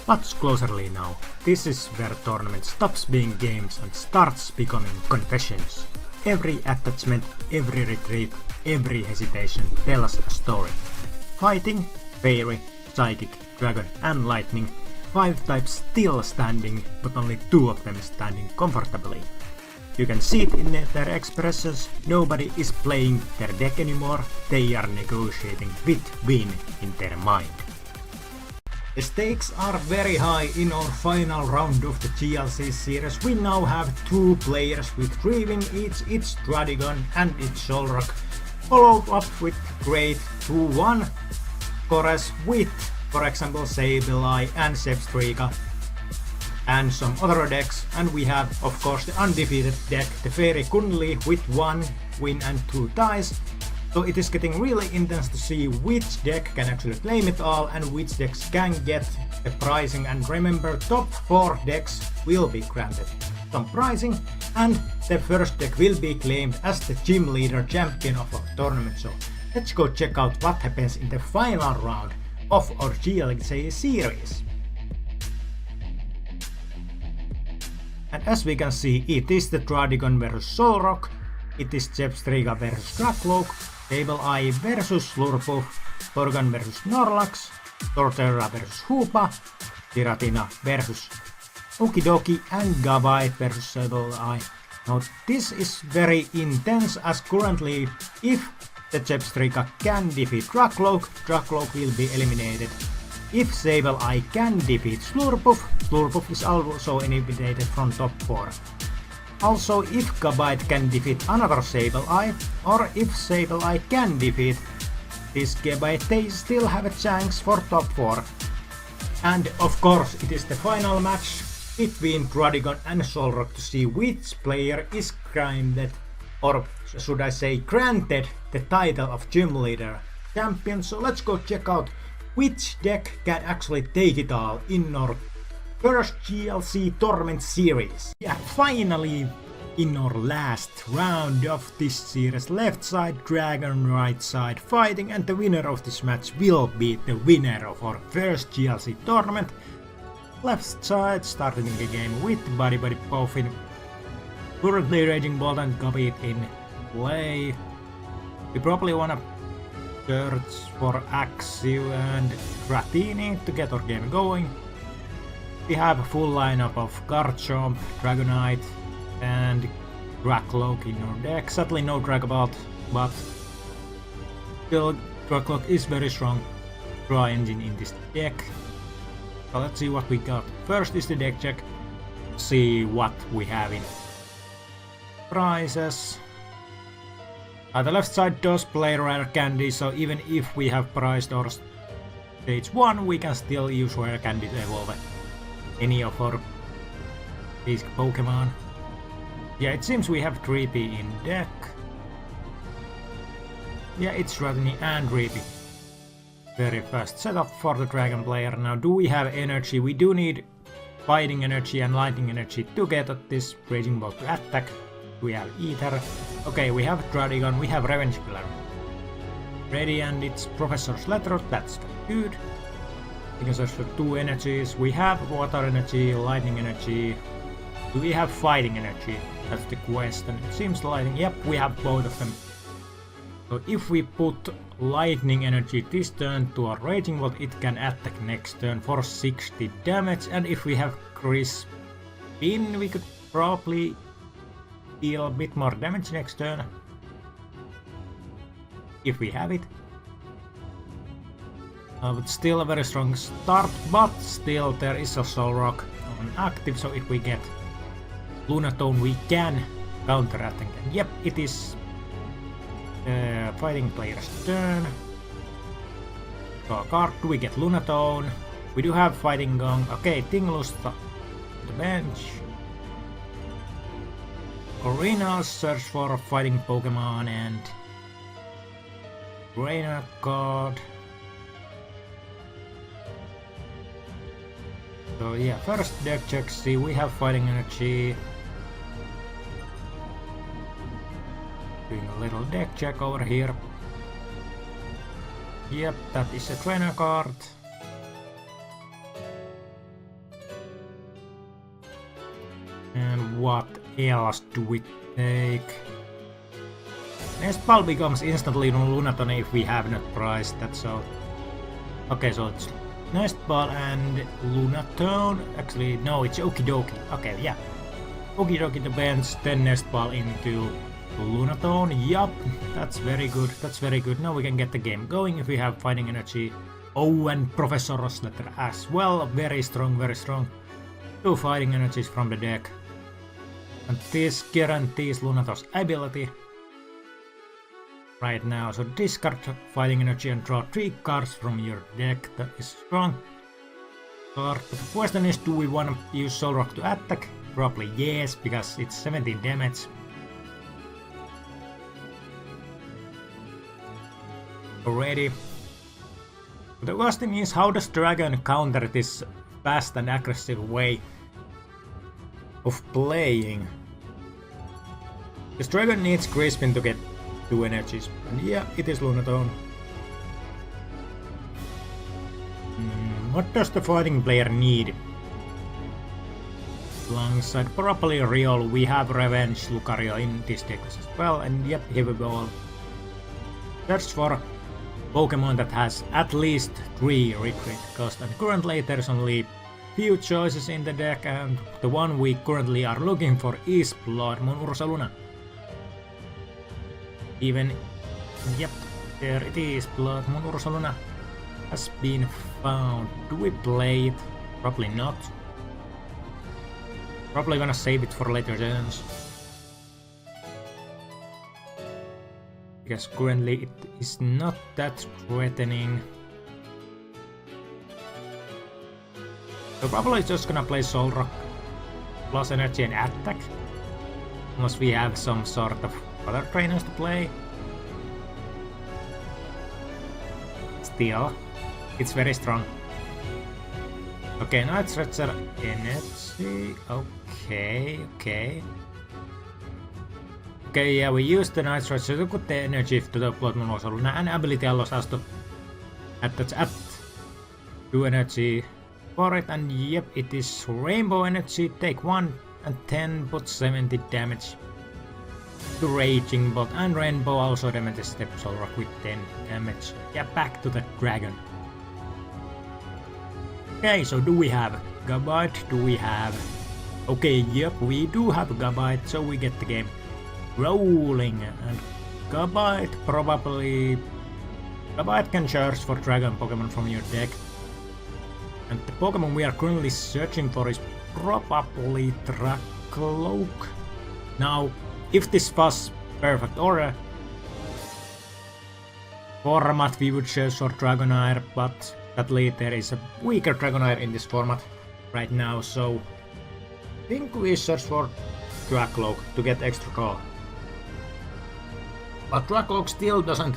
But closerly now, this is where tournament stops being games and starts becoming confessions. Every attachment, every retreat, every hesitation tells a story. Fighting, Fairy, Psychic, Dragon and Lightning, 5 types still standing, but only 2 of them standing comfortably. You can see it in their expressions, nobody is playing their deck anymore, they are negotiating with win in their mind. The stakes are very high in our final round of the GLC series. We now have 2 players with revealing each its Druddigon and its Solrock, followed up with Great 2-1 Colress with, for example, Sableye and Zebstrika and some other decks, and we have of course the undefeated deck, the Fairy Kunli with 1 win and 2 ties. So it is getting really intense to see which deck can actually claim it all and which decks can get the pricing, and remember, top 4 decks will be granted some pricing and the first deck will be claimed as the gym leader champion of our tournament. So let's go check out what happens in the final round of our GLC series. And as we can see, it is the Druddigon vs Solrock, it is Zebstrika vs Drakloak, Sableye vs Slurpuff, Torgan vs Snorlax, Torterra vs Hoopa, Giratina vs Okidoki and Gabite vs Sableye. Now this is very intense, as currently if the Zebstrika can defeat Drakloak, Drakloak will be eliminated. If Sableye can defeat Slurpuff, Slurpuff is also eliminated from top 4. Also, if Gabite can defeat another Sableye, or if Sableye can defeat this Gabite, they still have a chance for top 4. And of course, it is the final match between Druddigon and Solrock to see which player is granted, or should I say granted, the title of Gym Leader champion. So let's go check out which deck can actually take it all in our first GLC Tournament Series. Yeah, finally in our last round of this series, left side Dragon, right side fighting, and the winner of this match will be the winner of our first GLC Tournament. Left side starting the game with Buddy Puffin. Currently Raging Bolt and Gabite in play. We probably wanna search for Axew and Dratini to get our game going. We have a full lineup of Garchomp, Dragonite and Drakloak in our deck. Sadly no Dragobalt, but still Drakloak is very strong draw engine in this deck. So let's see what we got. First is the deck check, see what we have in prizes. The left side does play rare candy, so even if we have priced our stage 1, we can still use rare candy to evolve any of our basic Pokemon. Yeah, it seems we have Dreepy in deck. Yeah, it's Dratini and Dreepy. Very fast setup for the Dragon player. Now, do we have energy? We do need fighting energy and lightning energy to get at this Raging Bolt to attack. We have Ether. Okay, we have Druddigon, we have Revenge Killer ready, and it's Professor's Letter, that's good. Because there's 2 energies, we have water energy, lightning energy. Do we have fighting energy? That's the question. It seems lightning, yep, we have both of them. So if we put lightning energy this turn to our Raging Bolt, it can attack next turn for 60 damage, and if we have Crispin, we could probably deal a bit more damage next turn. If we have it. But still a very strong start, but still there is a Solrock on active, so if we get Lunatone we can counter attack. Yep, it is fighting player's turn. Draw a card, do we get Lunatone? We do have Fighting Gong. Okay, Tinglusta the bench. Arena search for a fighting Pokemon and Trainer card. So yeah, first deck check, see we have fighting energy. Doing a little deck check over here. Yep, that is a trainer card. And what else do we take? Nest Ball becomes instantly Lunaton if we have not priced that, so... Okay, so it's Nest Ball and Lunaton. Actually, no, it's Okidoki. Okay, yeah. Okidoki depends, then Nest Ball into Lunaton. Yup, that's very good, that's very good. Now we can get the game going if we have Fighting Energy. Oh, and Professor Rosletter as well. Very strong, very strong. 2 Fighting Energies from the deck. And this guarantees Lunaton's ability right now. So discard Fighting Energy and draw 3 cards from your deck. That is strong. But the question is, do we want to use Solrock to attack? Probably yes, because it's 17 damage. Already. The question is, how does Dragon counter this fast and aggressive way of playing? This Dragon needs Crispin to get 2 energies. And yeah, it is Lunaton. What does the fighting player need? Alongside probably Riol, we have Revenge Lucario in this deck as well. And yep, here we go. Search for Pokemon that has at least 3 retreat cost, and currently there's only few choices in the deck, and the one we currently are looking for is Blood Moon Ursaluna. Even, yep, there it is, Blood Moon Ursaluna has been found. Do we play it? Probably not. Probably gonna save it for later turns. Because currently it is not that threatening. So probably just gonna play Solrock plus energy and attack. Unless we have some sort of other trainers to play. Still, it's very strong. Okay, Night Stretcher energy. Okay. Okay, yeah, we use the Night Stretcher to put the energy to the Blood Moon Ursaluna, and ability allows us to attach 2 energy for it, and yep, it is Rainbow Energy, take 1 and 10, put 70 damage to Raging Bolt, and Rainbow also damages the Solrock with 10 damage. Yeah, back to the Dragon. Okay, so do we have Gabite? Do we have... Okay, yep, we do have Gabite, so we get the game rolling, and Gabite probably... Gabite can search for Dragon Pokemon from your deck. And the Pokemon we are currently searching for is probably Drakloak. Now, if this was perfect order format, we would search for Dragonair, but sadly there is a weaker Dragonair in this format right now, so I think we search for Drakloak to get extra call. But Drakloak still doesn't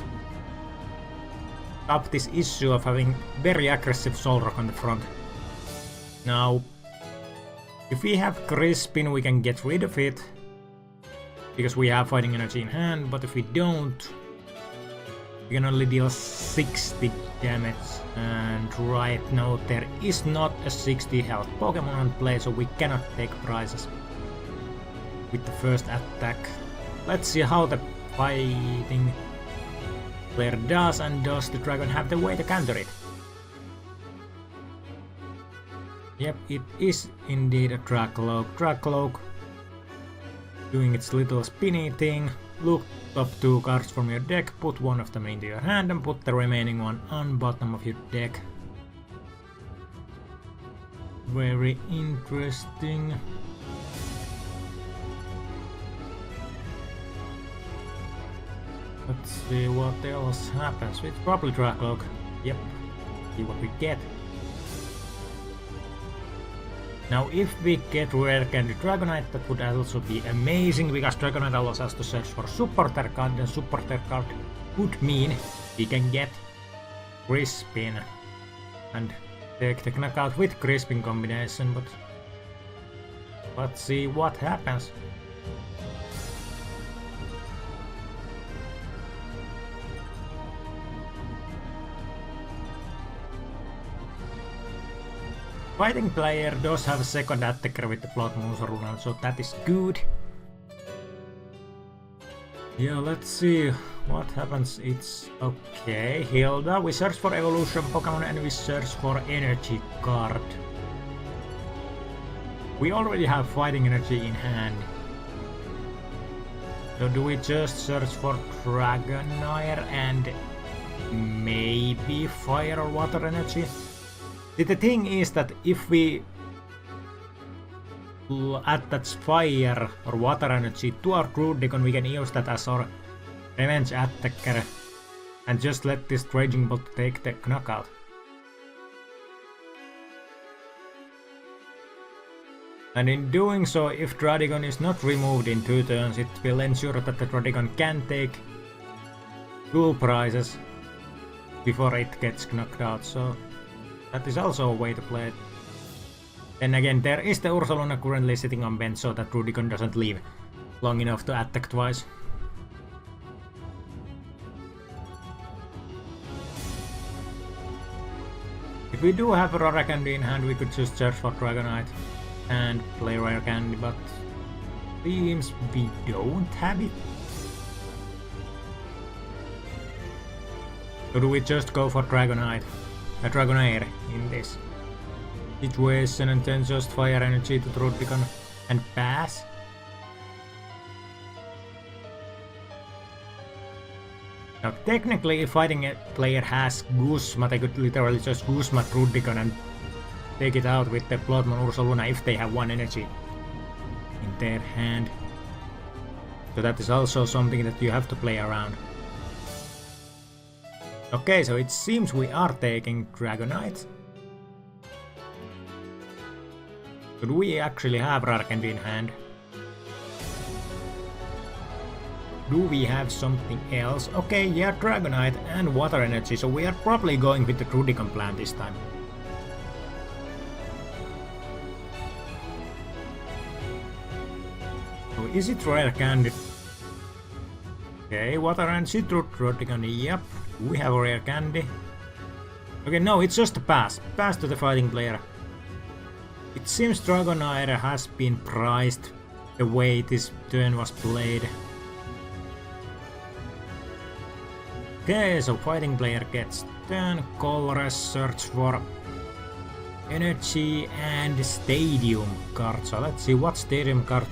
stop this issue of having very aggressive Solrock on the front. Now, if we have Crispin, we can get rid of it, because we have Fighting Energy in hand, but if we don't, we can only deal 60 damage, and right now there is not a 60 health Pokemon on play, so we cannot take prizes with the first attack. Let's see how the fighting player does, and does the Dragon have the way to counter it? Yep, it is indeed a Drakloak. Drakloak doing its little spinny thing. Look top 2 cards from your deck, put one of them into your hand and put the remaining one on bottom of your deck. Very interesting. Let's see what else happens. It's probably Drakloak. Yep. See what we get. Now if we get Rare Candy Dragonite, that would also be amazing, because Dragonite allows us to search for supporter card, and supporter card would mean we can get Crispin and take the knockout with Crispin combination, but let's see what happens. fighting player does have a second attacker with the Plasma Ursaluna, so that is good. Yeah, let's see what happens. It's okay. Hilda, we search for evolution Pokemon and we search for energy card. We already have fighting energy in hand. So do we just search for Dragonair and maybe fire or water energy? The thing is that if we attach fire or water energy to our Druddigon, we can use that as our revenge attacker and just let this Raging Bolt take the knockout. And in doing so, if Druddigon is not removed in 2 turns, it will ensure that the Druddigon can take 2 prizes before it gets knocked out, so that is also a way to play it. Then again, there is the Ursaluna currently sitting on bench, so that Druddigon doesn't leave long enough to attack twice. If we do have Rare Candy in hand, we could just search for Dragonite and play Rare Candy, but seems we don't have it. So do we just go for Dragonite, Dragonair in this situation and then just fire energy to Druddigon and pass? Now technically, if fighting a player has Guzma, they could literally just Guzma Druddigon and take it out with the Bloodmoon Ursaluna if they have 1 energy in their hand. So that is also something that you have to play around. Okay, so it seems we are taking Dragonite. So do we actually have Rare Candy in hand? Do we have something else? Okay, yeah, Dragonite and water energy, so we are probably going with the Druddigon plan this time. So is it Rare Candy? Okay, water energy to Druddigon, yep. We have a Rare Candy. Okay, no, it's just a pass. Pass to the fighting player. It seems Dragonair has been prized the way this turn was played. Okay, so fighting player gets turn. Colress search for energy and stadium card. So let's see what stadium card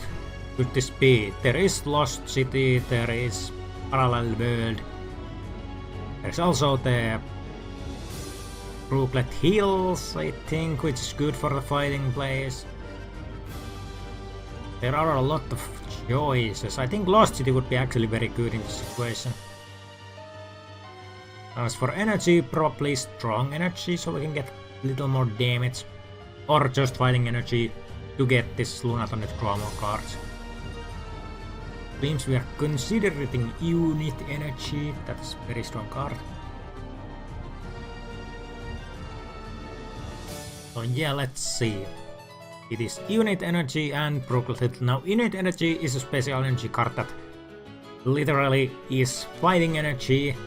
could this be. There is Lost City, there is Parallel World. There's also the Brooklet Hills, I think, which is good for the fighting players. There are a lot of choices. I think Lost City would be actually very good in this situation. As for energy, probably strong energy, so we can get a little more damage. Or just fighting energy to get this Lunaton to draw more cards. Seems we are considering unit energy, that is a very strong card. So yeah, let's see. It is unit energy and Brooklet. Now unit energy is a special energy card that literally is fighting energy,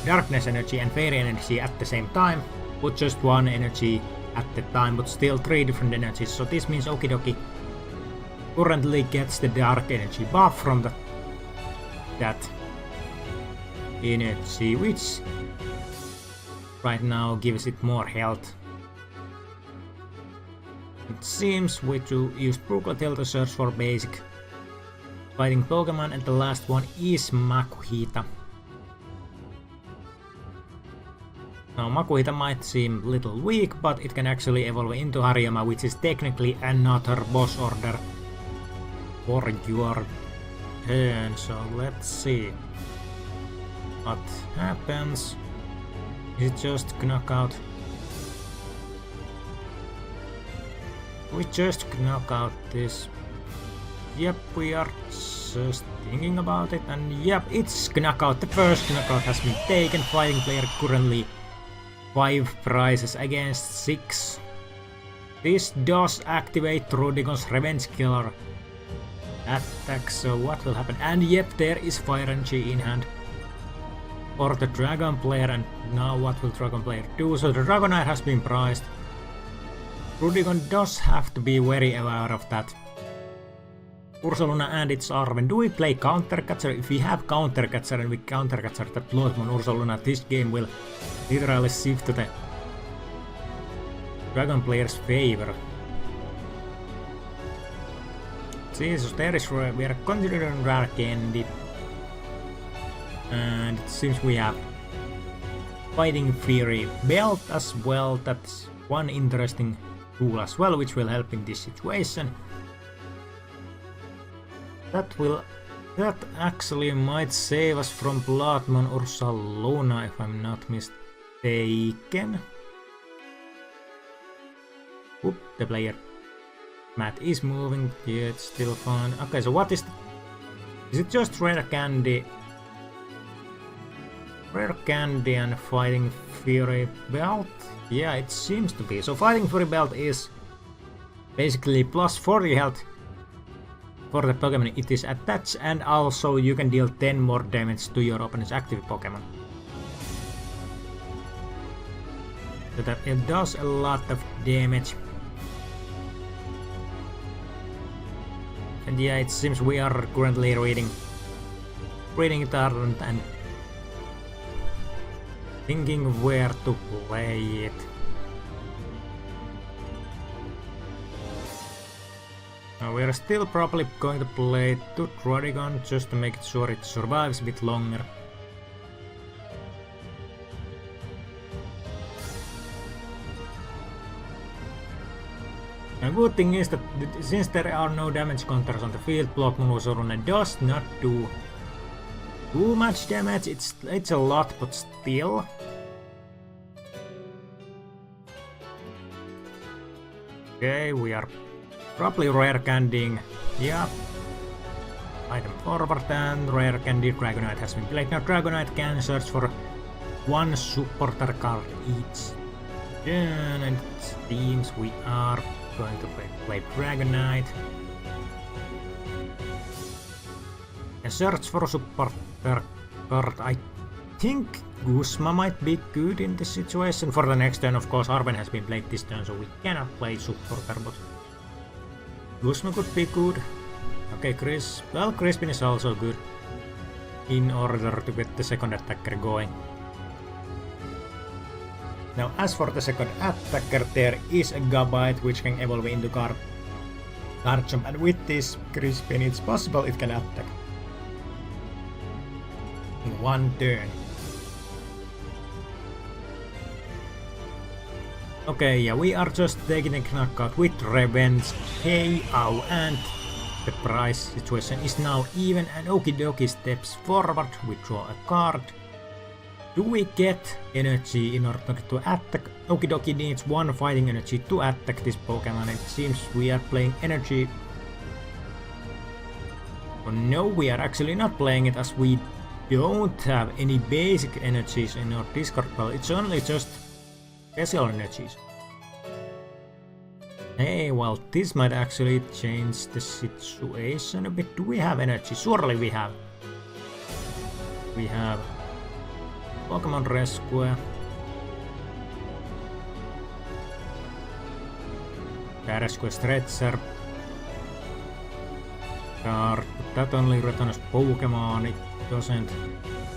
darkness energy and fairy energy at the same time, with just 1 energy at the time, but still 3 different energies. So this means Okidoki currently gets the dark energy buff from that energy, which right now gives it more health. It seems we to use Brooklet Hill to search for basic fighting Pokemon, and the last one is Makuhita. Now Makuhita might seem a little weak, but it can actually evolve into Hariyama, which is technically another boss order for your turn. So let's see what happens. Is it just knockout? We just knock out this. Yep, we are just thinking about it, and yep, it's knockout. The first knockout has been taken. Fighting player currently 5 prizes against 6. This does activate Druddigon's Revenge Killer attack, so what will happen? And yep, there is Fire Energy in hand for the Dragon player, and now what will Dragon player do? So the Dragonair has been prized. Druddigon does have to be very aware of that. Ursaluna and its Arven. Do we play counter-catcher? If we have counter-catcher and we counter-catcher that Bloodmoon Ursaluna, this game will literally shift to the Dragon player's favor. Jesus, there is we are considering rare candy. And it seems we have Fighting Fury belt as well. That's one interesting tool as well, which will help in this situation. That actually might save us from Bloodmoon Ursaluna if I'm not mistaken. Oop, the player mat is moving. Yeah, it's still fine. Okay, so what is it just rare candy? Rare candy and Fighting Fury belt? Yeah, it seems to be. So Fighting Fury belt is basically plus 40 health for the Pokemon it is attached, and also you can deal 10 more damage to your opponent's active Pokemon. So that it does a lot of damage. And yeah, it seems we are currently reading it out and thinking where to play it. Now we are still probably going to play to Druddigon just to make sure it survives a bit longer. The good thing is that since there are no damage counters on the field, Bloodmoon Ursaluna does not do too much damage. It's a lot, but still. Okay, we are probably rare candying. Yeah. Item forward and rare candy Dragonite has been played. Now Dragonite can search for one supporter card each. And it seems we are going to play Dragonite. And search for supporter card. I think Guzma might be good in this situation. For the next turn, of course, Arven has been played this turn, so we cannot play supporter, but Guzma could be good. Okay, Crispin is also good in order to get the second attacker going. Now, as for the second attacker, there is a Gabite which can evolve into Garchomp, and with this Crispin, it's possible it can attack in one turn. Okay, yeah, we are just taking a knockout with Revenge KO, and the prize situation is now even, and Okie Dokie steps forward, we draw a card. Do we get energy in order to attack? Okie Dokie needs one fighting energy to attack this Pokemon. It seems we are playing energy. Oh, no, we are actually not playing it, as we don't have any basic energies in our discard pile. It's only just special energies. Hey, well, this might actually change the situation a bit. Do we have energy? Surely we have. We have Pokemon Rescue, Rescue Stretcher card, but that only returns Pokemon, it doesn't.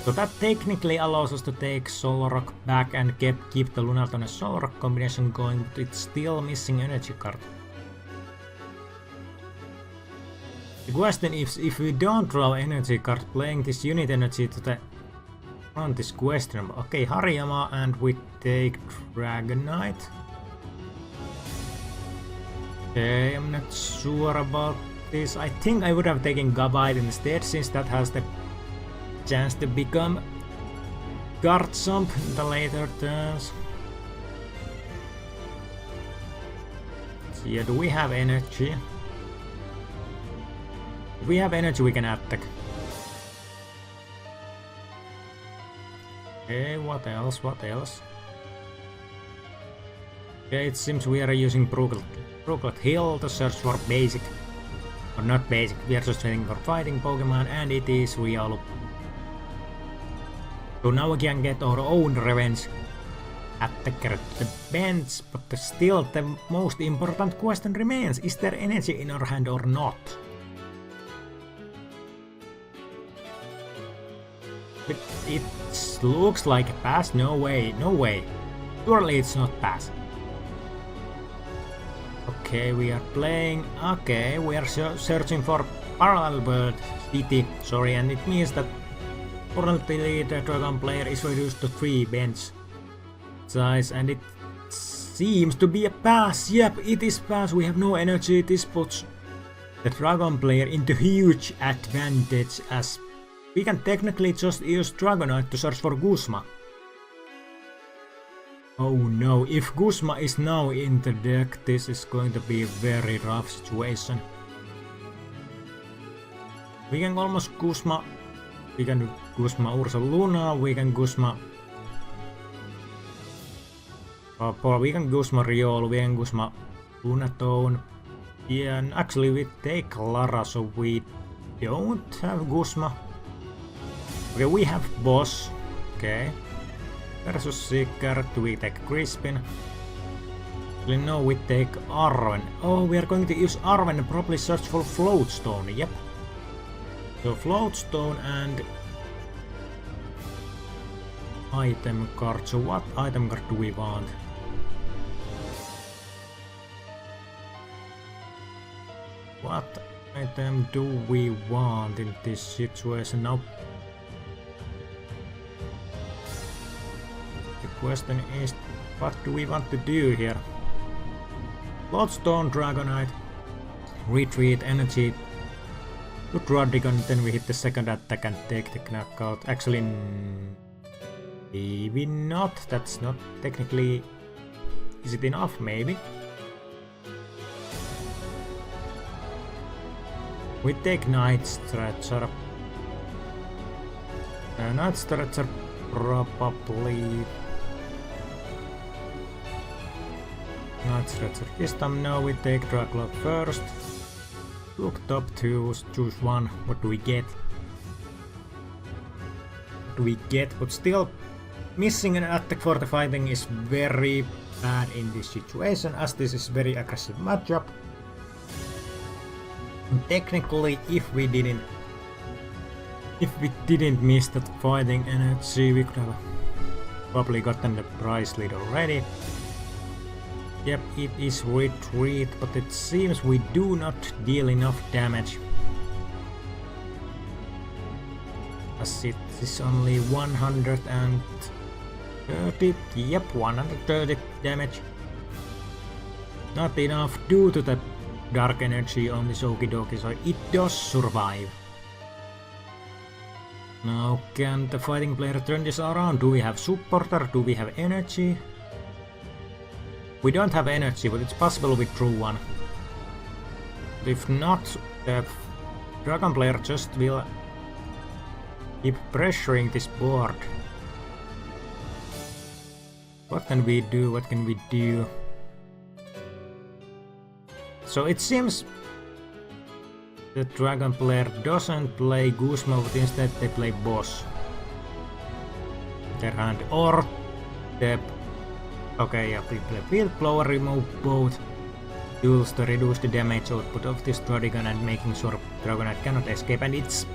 So that technically allows us to take Solrock back and keep the Lunatone Solrock combination going, but it's still missing energy card. The question is, if we don't draw energy card, playing this unit energy to the front is questionable. Okay, Hariyama, and we take Dragonite. Okay, I'm not sure about this. I think I would have taken Gabite instead, since that has the chance to become Garchomp in the later turns. So yeah, do we have energy? If we have energy, we can attack. Okay, what else? What else? Okay, it seems we are using Brooklet Hill to search for basic. Or not basic, we are just waiting for fighting Pokemon, and it is Riolu. So now we can get our own revenge attacker to the bench, but still the most important question remains, is there energy in our hand or not? But it looks like a pass, no way, no way. Surely it's not pass. Okay, we are playing, okay, we are searching for parallel world city, sorry, and it means that currently the Dragon player is reduced to 3 bench size, and it seems to be a pass. Yep, it is pass, we have no energy. This puts the Dragon player into huge advantage, as we can technically just use Dragonite to search for Guzma. Oh no, if Guzma is now in the deck, this is going to be a very rough situation. We can almost Guzma, we can Guzma Ursa Luna, we can Guzma we can Guzma Riolu, we can Guzma Lunatone. Yeah, and actually we take Lara, so we don't have Guzma. Okay, we have Boss. Okay. Versus Seeker, do we take Crispin? No, we take Arven. Oh, we are going to use Arven and probably search for Floatstone, yep. So Floatstone and item card. So what item card do we want? What item do we want in this situation now? The question is, what do we want to do here? Floatstone, Dragonite, retreat, energy to Druddigon, then we hit the second attack and take the knockout. Actually, maybe not, that's not technically... Is it enough? Maybe. We take Night Stretcher. Night Stretcher probably... Night Stretcher this time. Now we take Dragloak first. Look top 2, choose one. What do we get? What do we get? But still, missing an attack for the fighting is very bad in this situation, as this is very aggressive matchup. And technically, if we didn't miss that fighting energy, we could have probably gotten the prize lead already. Yep, it is retreat, but it seems we do not deal enough damage. As it is only 130, yep, 130 damage. Not enough due to the dark energy on this Okidoki, so it does survive. Now can the fighting player turn this around? Do we have supporter? Do we have energy? We don't have energy, but it's possible we drew one. If not, the Dragon player just will keep pressuring this board. What can we do? What can we do? So it seems the Dragon player doesn't play Guzma, but instead they play Boss. Their hand, or the... Okay, yeah, we play Field Blower, remove both tools to reduce the damage output of this Druddigon and making sure Dragonite cannot escape, and it's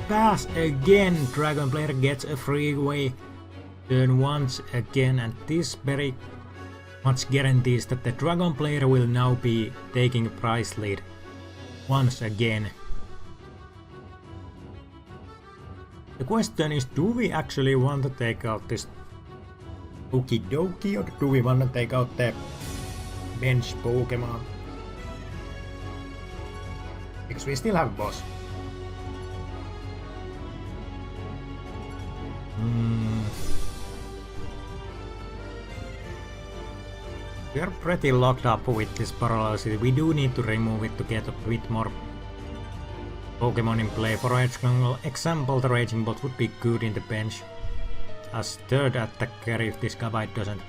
pass again. Dragon player gets a freeway turn once again, and this very much guarantees that the Dragon player will now be taking prize lead once again. The question is, do we actually want to take out this Okidoki, or do we want to take out the bench Pokemon? Because we still have Boss. We are pretty locked up with this Parallel City. We do need to remove it to get a bit more Pokemon in play. For example, the Raging Bolt would be good in the bench as third attacker if this Gabite doesn't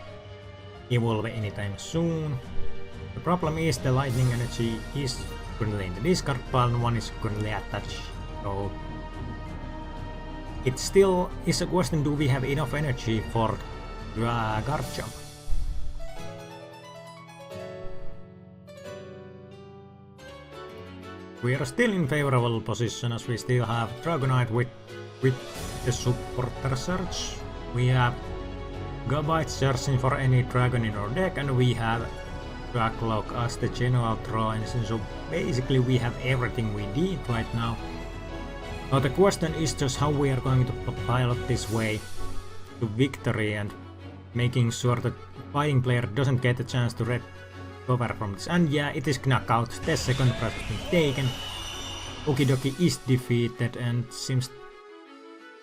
evolve anytime soon. The problem is the lightning energy is currently in the discard pile and one is currently attached. So it still is a question, do we have enough energy for Garchomp. We are still in favorable position as we still have Dragonite with the supporter search. We have Gabite searching for any dragon in our deck, and we have Drakloak as the general draw engine, so basically we have everything we need right now. Now the question is just how we are going to pilot this way to victory and making sure that fighting player doesn't get a chance to recover from this. And yeah, it is knockout, the second prize has been taken. Okidoki is defeated and seems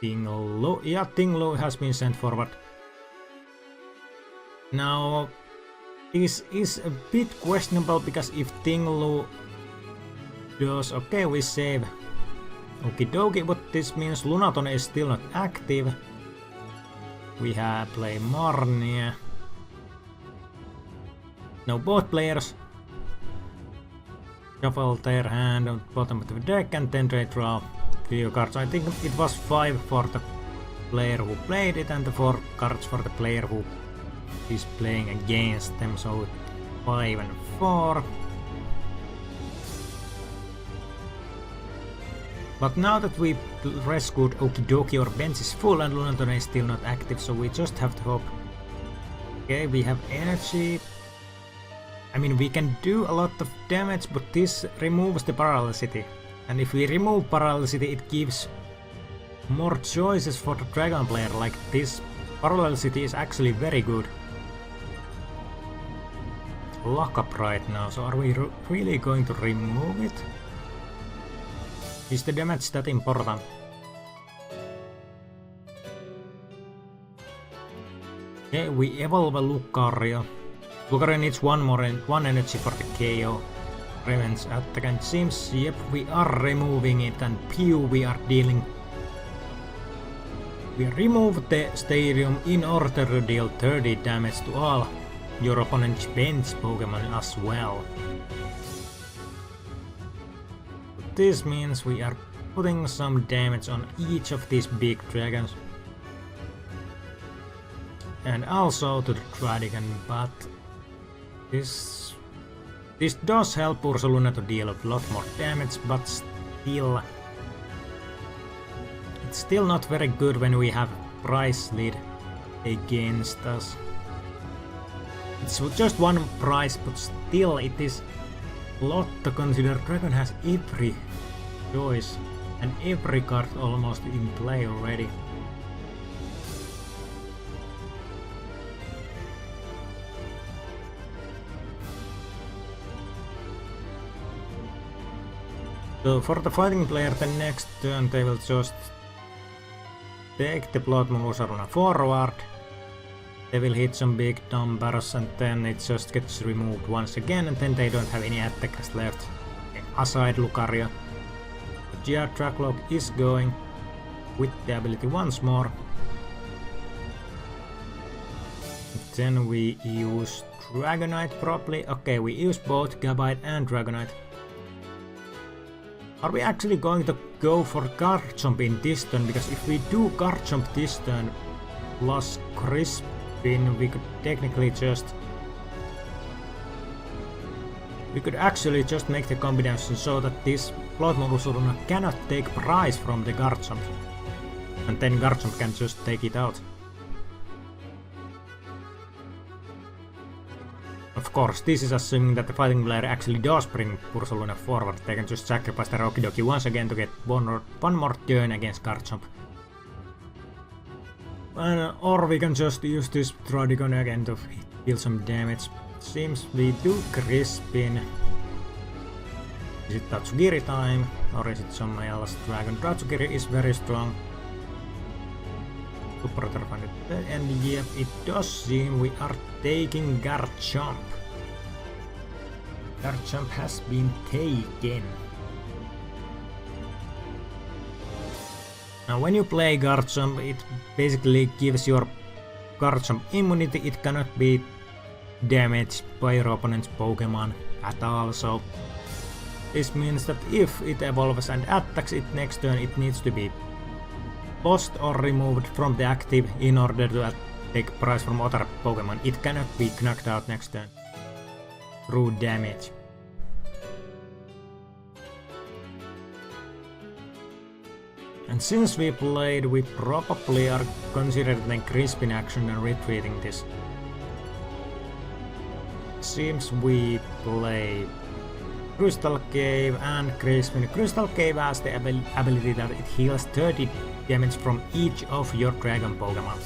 Tinglu has been sent forward. Now this is a bit questionable because if Tinglu does okay, we save Okidoki, but this means Lunaton is still not active. We have play Marnie. Now both players shuffle their hand on the bottom of the deck and then they draw few cards. I think it was 5 for the player who played it and the 4 cards for the player who is playing against them, so 5 and 4. But now that we rescued Okidoki, our bench is full and Lunaton is still not active, so we just have to hope. Okay, we have energy. I mean, we can do a lot of damage, but this removes the Paralycity. And if we remove Paralycity, it gives more choices for the Dragon player, like this Paralycity is actually very good. Lock up right now, so are we really going to remove it? Is the damage that important? Okay, we evolve a Lucario. Lucario needs one energy for the KO. Revenge attack, and seems, yep, we are removing it, and pew, we are dealing. We remove the stadium in order to deal 30 damage to all your opponent's bench Pokemon as well. This means we are putting some damage on each of these big dragons. And also to the Druddigon, but this does help Ursaluna to deal a lot more damage, but still it's still not very good when we have price lead against us. It's just one price, but still it is a lot to consider. Dragon has every choice and every card almost in play already. So for the fighting player, the next turn they will just take the Bloodmoon Ursaluna forward. They will hit some big numbers and then it just gets removed once again, and then they don't have any attackers left aside Lucario. But yeah, Drakloak is going with the ability once more. Then we use Dragonite probably. Okay, we use both Gabite and Dragonite. Are we actually going to go for Garchomp in this turn? Because if we do Garchomp this turn plus Crispin, we could technically just... we could actually just make the combination so that this Bloodmoon Ursaluna cannot take prize from the Garchomp. And then Garchomp can just take it out. Of course, this is assuming that the fighting player actually does bring Ursaluna forward. They can just sacrifice their Okidoki once again to get one more turn against Garchomp. Or we can just use this Druddigon again to deal some damage. Seems we do Crispin. Is it Tatsugiri time? Or is it somebody else? Dragon Tatsugiri is very strong. And yep, it does seem we are taking Garchomp. Garchomp has been taken. Now when you play Garchomp, it basically gives your Garchomp immunity. It cannot be damaged by your opponent's Pokemon at all, so this means that if it evolves and attacks it next turn, it needs to be lost or removed from the active in order to take prize from other Pokemon. It cannot be knocked out next turn through damage. And since we played, we probably are considering Crispin action and retreating this. Seems we play Crystal Cave and Crispin. Crystal Cave has the ability that it heals 30 damage from each of your Dragon Pokemon.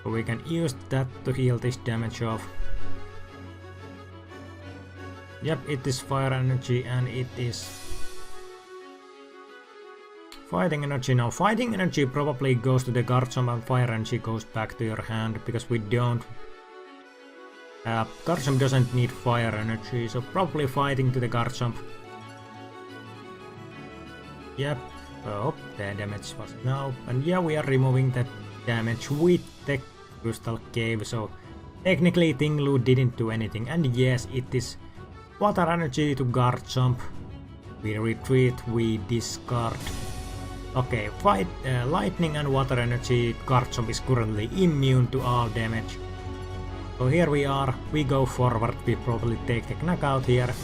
So we can use that to heal this damage off. Yep, it is Fire Energy and it is Fighting Energy. Now Fighting Energy probably goes to the Garchomp and Fire Energy goes back to your hand because we don't... Garchomp doesn't need Fire Energy, so probably Fighting to the Garchomp. Yep, oh, the damage was now, and yeah, we are removing the damage with the Crystal Cave, so technically Tinglu didn't do anything, and yes, it is Water Energy to Garchomp. We retreat, we discard. Okay, fight Lightning and Water Energy. Garchomp is currently immune to all damage. So here we are, we go forward, we probably take the knockout here.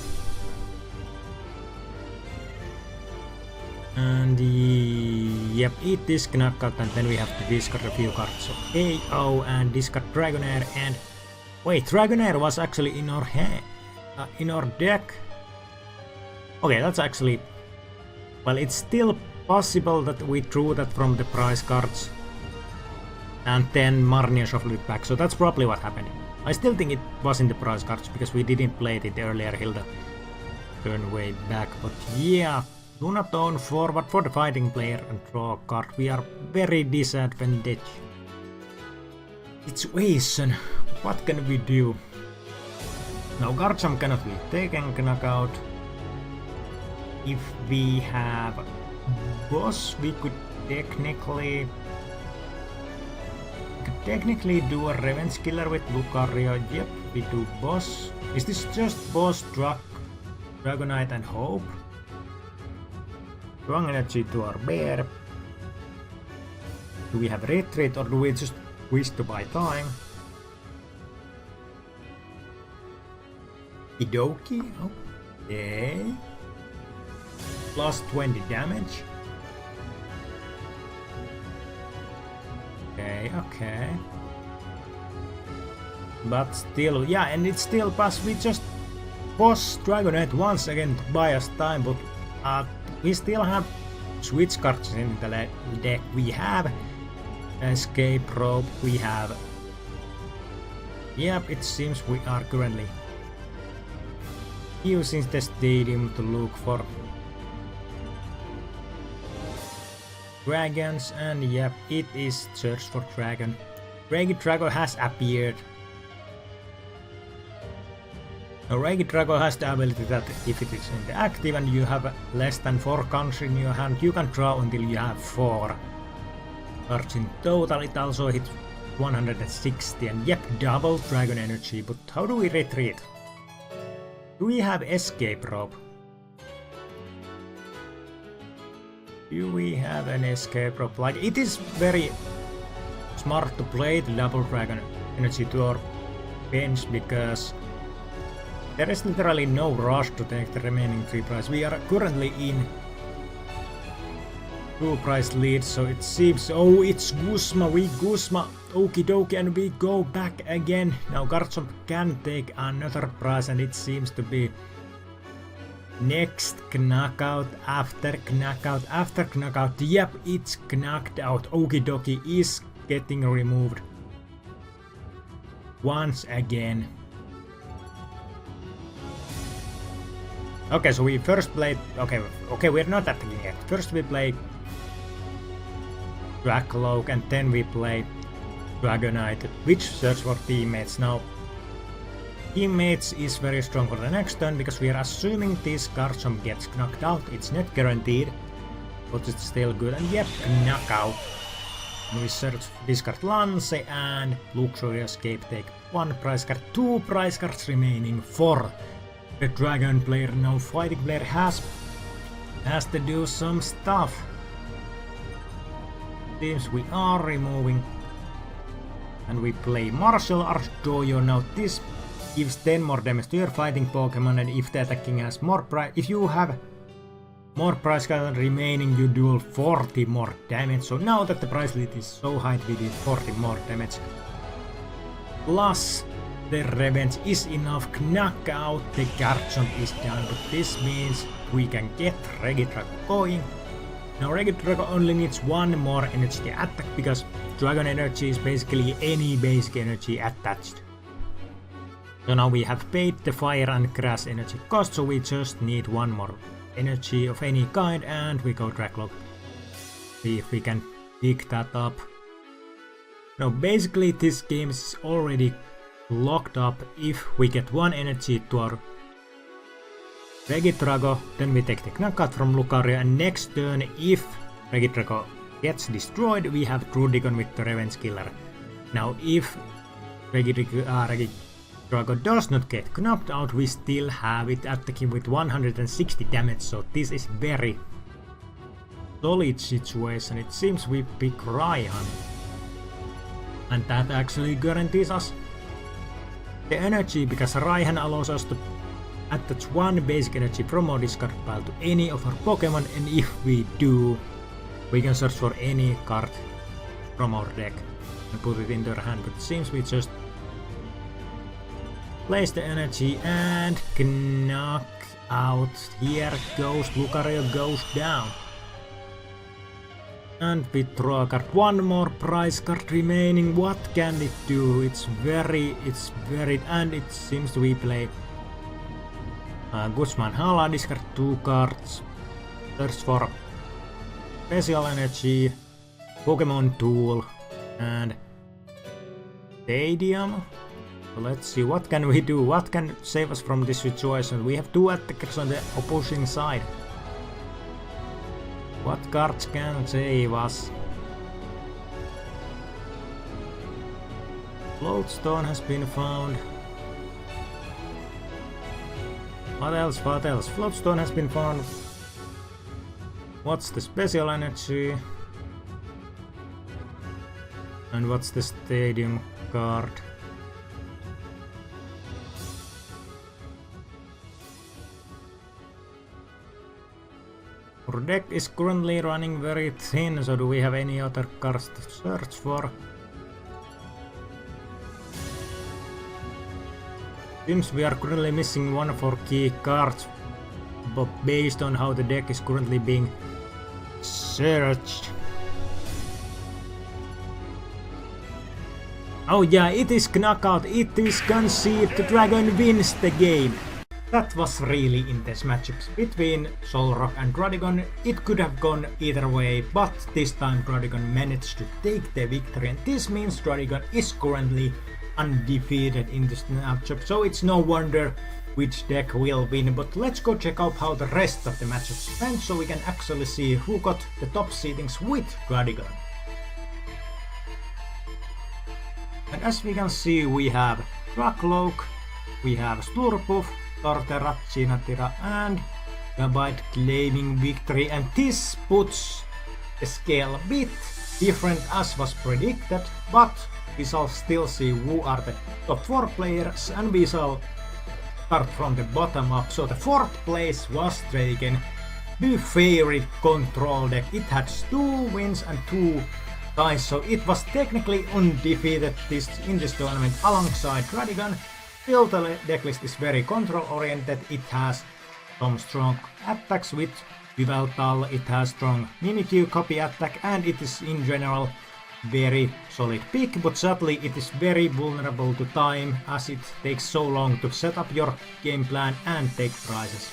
And yep, it is knockout, and then we have to discard a few cards. So AO and discard Dragonair, and wait, Dragonair was actually in our hand, in our deck. Okay, that's actually, well, it's still possible that we drew that from the prize cards and then Marnie shuffled it back, so that's probably what happened. I still think it was in the prize cards because we didn't play it earlier, Hilda turn way back, but yeah, do not own forward for the fighting player and draw a card. We are very disadvantaged situation. What can we do? Now Garchomp cannot be taken knockout. If we have boss, we could technically do a revenge killer with Lucario. Yep, we do boss. Is this just boss, Dragonite and Hope? Strong energy to our bear. Do we have retreat or do we just wish to buy time? Idoki, okay. Plus 20 damage. Okay. But still, yeah, and it's still pass. We just boss Dragonite once again to buy us time, but we still have switch cards in the deck. We have Escape Rope, we have... Yep, it seems we are currently using the stadium to look for dragons, and yep, it is search for dragon. Regidrago has appeared. Now Regidrago has the ability that if it is in the active and you have less than 4 cards in your hand, you can draw until you have 4 cards in total. It also hits 160, and yep, double dragon energy, but how do we retreat? Do we have escape rope? Do we have an escape rope? Like, it is very smart to play the double dragon energy to our bench because there is literally no rush to take the remaining 3 prizes. We are currently in 2 prize leads, so it seems... Oh, it's Guzma, we Guzma, okie dokie, and we go back again. Now Garchomp can take another prize, and it seems to be next knockout, after knockout, after knockout. Yep, it's knocked out. Okie dokie is getting removed once again. Okay, so we first played... Okay, we're not attacking yet. First we play Drakloak, and then we play Dragonite, which search for teammates. Now, teammates is very strong for the next turn because we are assuming this Garchomp gets knocked out. It's not guaranteed, but it's still good. And yep, knockout. We search, discard Lance and Luxury Escape, take 1 prize card, 2 prize cards remaining for the dragon player. Now fighting player has to do some stuff. Seems we are removing. And we play Martial Arts Dojo. Now this gives 10 more damage to your fighting Pokemon, and if the attacking has more price, if you have more price than remaining, you deal 40 more damage. So now that the price limit is so high, we did 40 more damage. Plus the revenge is enough. Knock out the Garchomp is done, but this means we can get Regidrago going. Now Regidrago only needs one more energy attack because Dragon Energy is basically any basic energy attached. So now we have paid the fire and grass energy cost, so we just need one more energy of any kind, and we go Drakloak. See if we can pick that up. Now basically this game is already locked up. If we get one energy to our Regidrago, then we take the knockout from Lucario, and next turn if Regidrago gets destroyed, we have Druddigon with the Revenge Killer. Now if Regidrago does not get knocked out, we still have it attacking with 160 damage, so this is very solid situation. It seems we pick Raihan, and that actually guarantees us the energy, because Raihan allows us to attach one basic energy from our discard pile to any of our Pokemon, and if we do, we can search for any card from our deck and put it into our hand, but it seems we just place the energy and knock out. Here goes Lucario goes down. And we draw a card. One more prize card remaining. What can it do? It's very, and it seems we play Guzma Hala, discard 2 cards, search for special energy, Pokemon tool, and Stadium. So let's see what can we do, what can save us from this situation. We have 2 attackers on the opposing side. What cards can save us? Floatstone has been found. What else? Floatstone has been found. What's the special energy? And what's the stadium card? Our deck is currently running very thin, so do we have any other cards to search for? Seems we are currently missing one of our key cards, but based on how the deck is currently being searched. Oh yeah, it is knockout, it is conceded, the Dragon wins the game. That was really intense matchups between Solrock and Druddigon. It could have gone either way, but this time Druddigon managed to take the victory, and this means Druddigon is currently undefeated in this matchup, so it's no wonder which deck will win. But let's go check out how the rest of the matchups went, so we can actually see who got the top seedings with Druddigon. And as we can see, we have Drakloak, we have Slurpuff, Torterra, Chinatira, and Gabite claiming victory, and this puts the scale a bit different as was predicted, but we shall still see who are the top 4 players, and we shall start from the bottom up. So the 4th place was taken by favorite control deck. It had 2 wins and 2 ties, so it was technically undefeated in this tournament alongside Druddigon. Still, the decklist is very control oriented. It has some strong attacks with Yveltal, it has strong Mimikyu copy attack, and it is in general very solid pick, but sadly it is very vulnerable to time as it takes so long to set up your game plan and take prizes.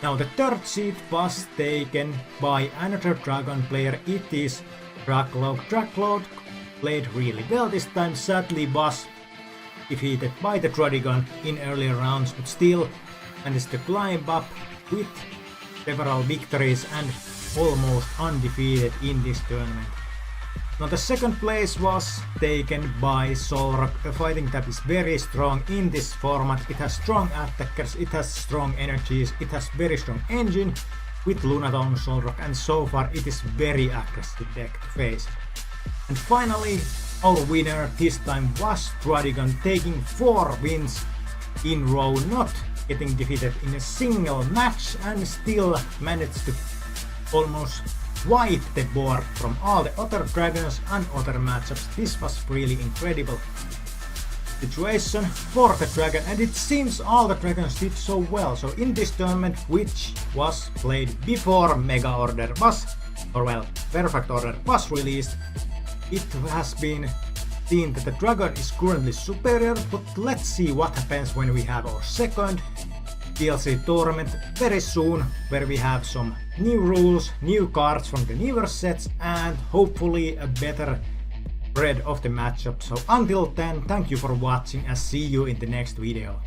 Now the 3rd seed was taken by another Dragon player. It is Dragloak. Dragloak played really well this time. Sadly was defeated by the Druddigon in earlier rounds, but still managed to climb up with several victories and almost undefeated in this tournament. Now the 2nd place was taken by Solrock, a fighting that is very strong in this format. It has strong attackers, it has strong energies, it has very strong engine, with Lunatone Solrock, and so far it is very aggressive deck to face. And finally, our winner this time was Druddigon, taking 4 wins in row, not getting defeated in a single match, and still managed to almost wipe the board from all the other dragons and other matchups. This was really incredible situation for the dragon, and it seems all the dragons did so well. So in this tournament, which was played before Mega Order was, or well, Perfect Order was released, it has been seen that the dragon is currently superior, but let's see what happens when we have our second GLC tournament very soon, where we have some new rules, new cards from the newer sets, and hopefully a better spread of the matchup. So until then, thank you for watching and see you in the next video.